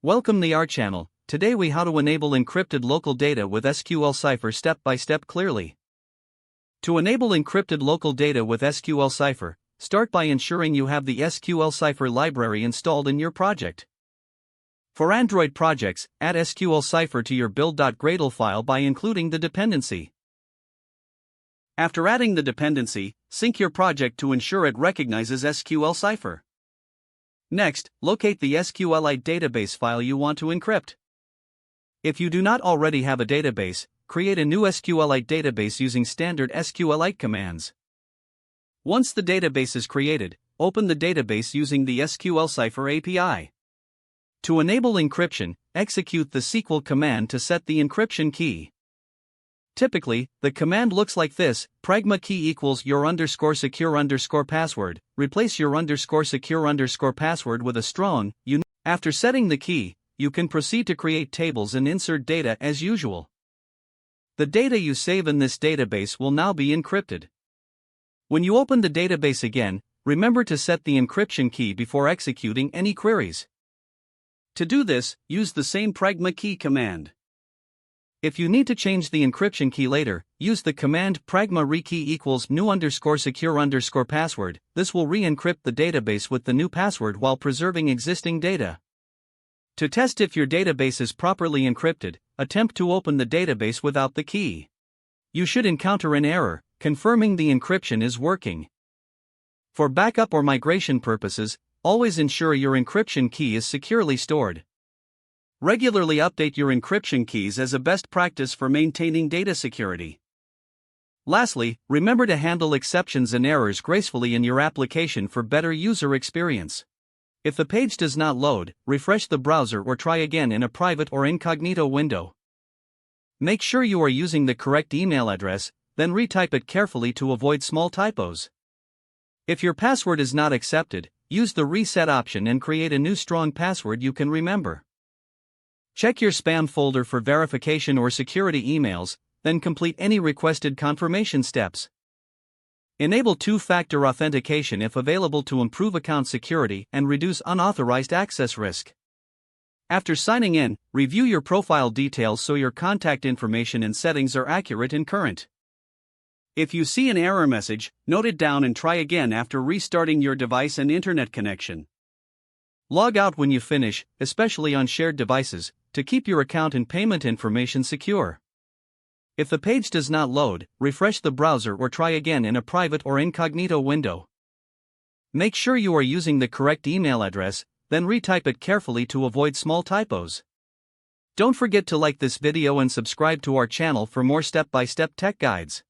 Welcome to our channel. Today we how to enable encrypted local data with SQLCipher step by step clearly. To enable encrypted local data with SQLCipher, start by ensuring you have the SQLCipher library installed in your project. For Android projects, add SQLCipher to your build.gradle file by including the dependency. After adding the dependency, sync your project to ensure it recognizes SQLCipher. Next, locate the SQLite database file you want to encrypt. If you do not already have a database, create a new SQLite database using standard SQLite commands. Once the database is created, open the database using the SQLCipher API. To enable encryption, execute the SQL command to set the encryption key. Typically, the command looks like this: pragma key equals your_secure_password. Replace your_secure_password with a strong, unique. After setting the key, you can proceed to create tables and insert data as usual. The data you save in this database will now be encrypted. When you open the database again, remember to set the encryption key before executing any queries. To do this, use the same pragma key command. If you need to change the encryption key later, use the command pragma rekey equals new_secure_password. This will re-encrypt the database with the new password while preserving existing data. To test if your database is properly encrypted, attempt to open the database without the key. You should encounter an error, confirming the encryption is working. For backup or migration purposes, always ensure your encryption key is securely stored. Regularly update your encryption keys as a best practice for maintaining data security. Lastly, remember to handle exceptions and errors gracefully in your application for better user experience. If the page does not load, refresh the browser or try again in a private or incognito window. Make sure you are using the correct email address, then retype it carefully to avoid small typos. If your password is not accepted, use the reset option and create a new strong password you can remember. Check your spam folder for verification or security emails, then complete any requested confirmation steps. Enable two-factor authentication if available to improve account security and reduce unauthorized access risk. After signing in, review your profile details so your contact information and settings are accurate and current. If you see an error message, note it down and try again after restarting your device and internet connection. Log out when you finish, especially on shared devices, to keep your account and payment information secure. If the page does not load, refresh the browser or try again in a private or incognito window. Make sure you are using the correct email address, then retype it carefully to avoid small typos. Don't forget to like this video and subscribe to our channel for more step-by-step tech guides.